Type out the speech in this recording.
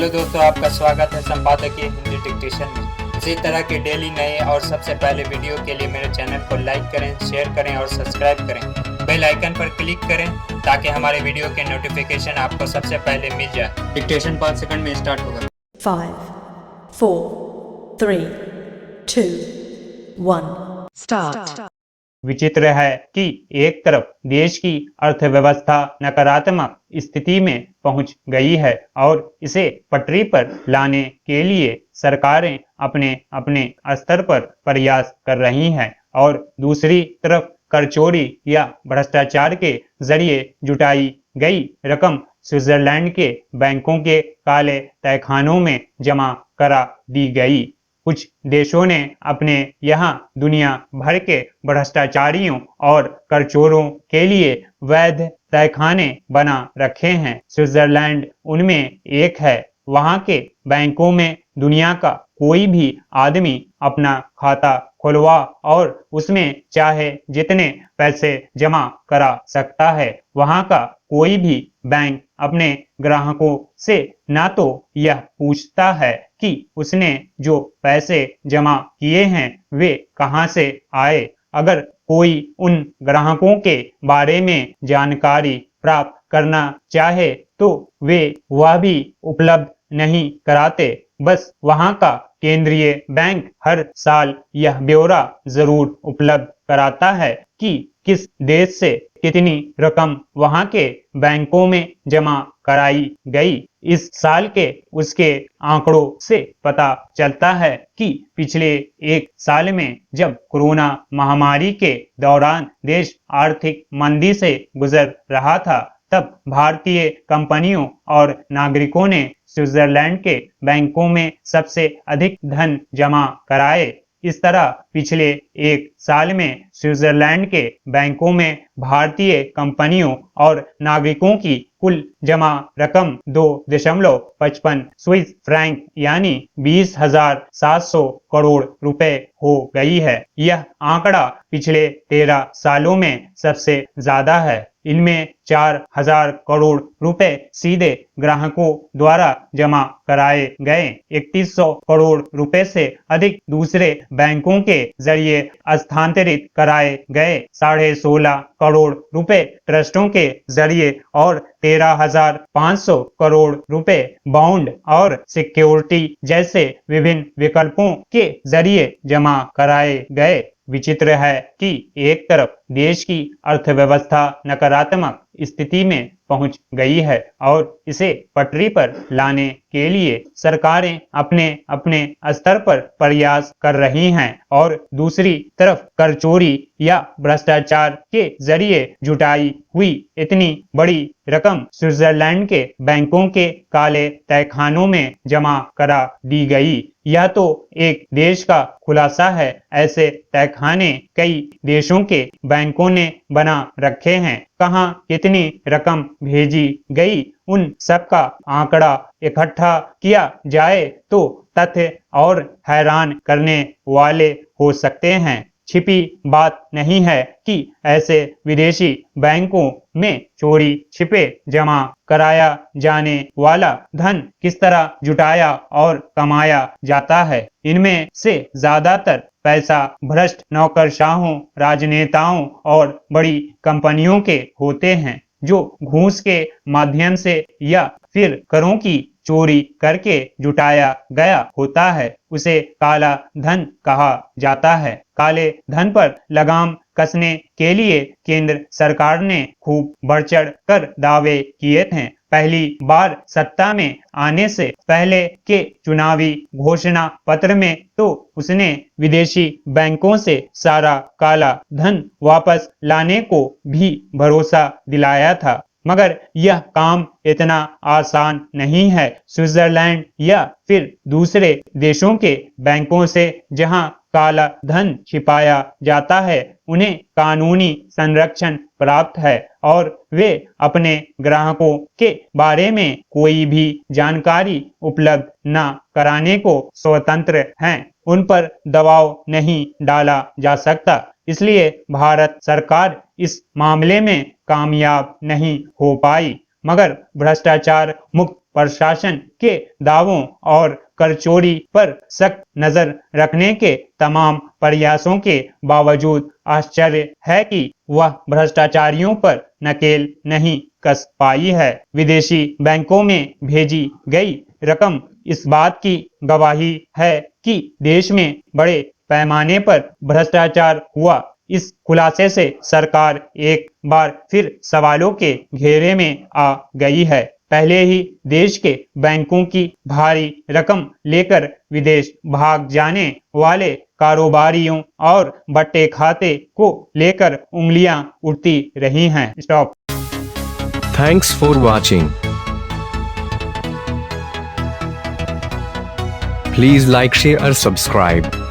Hello दोस्तों, आपका स्वागत है संपादकीय हिंदी डिक्टेशन में। इसी तरह के डेली नए और सबसे पहले वीडियो के लिए मेरे चैनल को लाइक करें, शेयर करें और सब्सक्राइब करें। बेल आइकन पर क्लिक करें ताकि हमारे वीडियो के नोटिफिकेशन आपको सबसे पहले मिल जाए। डिक्टेशन 5 सेकंड में स्टार्ट होगा। 5, 4, 3, 2, 1 स्टार्ट। विचित्र है कि एक तरफ देश की अर्थव्यवस्था नकारात्मक स्थिति में पहुंच गई है और इसे पटरी पर लाने के लिए सरकारें अपने अपने स्तर पर प्रयास कर रही हैं और दूसरी तरफ कर चोरी या भ्रष्टाचार के जरिए जुटाई गई रकम स्विट्जरलैंड के बैंकों के काले तहखानों में जमा करा दी गई। कुछ देशों ने अपने यहाँ दुनिया भर के भ्रष्टाचारियों और करचोरों के लिए वैध तहखाने बना रखे हैं। स्विट्जरलैंड उनमें एक है। वहाँ के बैंकों में दुनिया का कोई भी आदमी अपना खाता खुलवा और उसमें चाहे जितने पैसे जमा करा सकता है। वहाँ का कोई भी बैंक अपने ग्राहकों से ना तो यह पूछता है कि उसने जो पैसे जमा किए हैं वे कहाँ से आए। अगर कोई उन ग्राहकों के बारे में जानकारी प्राप्त करना चाहे तो वे वह भी उपलब्ध नहीं कराते। बस वहाँ का केंद्रीय बैंक हर साल यह ब्यौरा जरूर उपलब्ध कराता है कि किस देश से कितनी रकम वहाँ के बैंकों में जमा कराई गई। इस साल के उसके आंकड़ों से पता चलता है कि पिछले एक साल में जब कोरोना महामारी के दौरान देश आर्थिक मंदी से गुजर रहा था तब भारतीय कंपनियों और नागरिकों ने स्विट्जरलैंड के बैंकों में सबसे अधिक धन जमा कराए। इस तरह पिछले एक साल में स्विट्जरलैंड के बैंकों में भारतीय कंपनियों और नागरिकों की कुल जमा रकम 2.55 स्विस फ्रैंक यानी 20,700 करोड़ रुपए हो गई है। यह आंकड़ा पिछले 13 सालों में सबसे ज्यादा है। इनमें 4,000 करोड़ रुपए सीधे ग्राहकों द्वारा जमा कराए गए। 3100 करोड़ रुपए से अधिक दूसरे बैंकों के जरिए स्थानांतरित कराए गए। 16.5 करोड़ रुपए ट्रस्टों के जरिए और 13,500 करोड़ रुपए बॉन्ड और सिक्योरिटी जैसे विभिन्न विकल्पों के जरिए जमा कराए गए। विचित्र है कि एक तरफ देश की अर्थव्यवस्था नकारात्मक स्थिति में पहुंच गई है और इसे पटरी पर लाने के लिए सरकारें अपने अपने स्तर पर प्रयास कर रही हैं और दूसरी तरफ कर चोरी या भ्रष्टाचार के जरिए जुटाई हुई इतनी बड़ी रकम स्विट्जरलैंड के बैंकों के काले तहखानों में जमा करा दी गई। यह तो एक देश का खुलासा है। ऐसे तहखाने कई देशों के बैंकों ने बना रखे हैं। कहां कितनी रकम भेजी गई उन सब का आंकड़ा इकट्ठा किया जाए तो तथ्य और हैरान करने वाले हो सकते हैं। छिपी बात नहीं है कि ऐसे विदेशी बैंकों में चोरी छिपे जमा कराया जाने वाला धन किस तरह जुटाया और कमाया जाता है। इनमें से ज्यादातर पैसा भ्रष्ट नौकरशाहों, राजनेताओं और बड़ी कंपनियों के होते हैं जो घूस के माध्यम से या फिर करों की चोरी करके जुटाया गया होता है। उसे काला धन कहा जाता है। काले धन पर लगाम कसने के लिए केंद्र सरकार ने खूब बढ़ चढ़ कर दावे किए थे। पहली बार सत्ता में आने से पहले के चुनावी घोषणा पत्र में तो उसने विदेशी बैंकों से सारा काला धन वापस लाने को भी भरोसा दिलाया था, मगर यह काम इतना आसान नहीं है। स्विट्जरलैंड या फिर दूसरे देशों के बैंकों से जहां काला धन छिपाया जाता है उन्हें कानूनी संरक्षण प्राप्त है और वे अपने ग्राहकों के बारे में कोई भी जानकारी उपलब्ध न कराने को स्वतंत्र हैं। उन पर दबाव नहीं डाला जा सकता। इसलिए भारत सरकार इस मामले में कामयाब नहीं हो पाई। मगर भ्रष्टाचार मुक्त प्रशासन के दावों और कर चोरी पर सख्त नजर रखने के तमाम प्रयासों के बावजूद आश्चर्य है कि वह भ्रष्टाचारियों पर नकेल नहीं कस पाई है। विदेशी बैंकों में भेजी गई रकम इस बात की गवाही है कि देश में बड़े पैमाने पर भ्रष्टाचार हुआ। इस खुलासे से सरकार एक बार फिर सवालों के घेरे में आ गई है। पहले ही देश के बैंकों की भारी रकम लेकर विदेश भाग जाने वाले कारोबारियों और बट्टे खाते को लेकर उंगलियां उठती रही हैं। Stop. Thanks for watching. Please like, share or subscribe.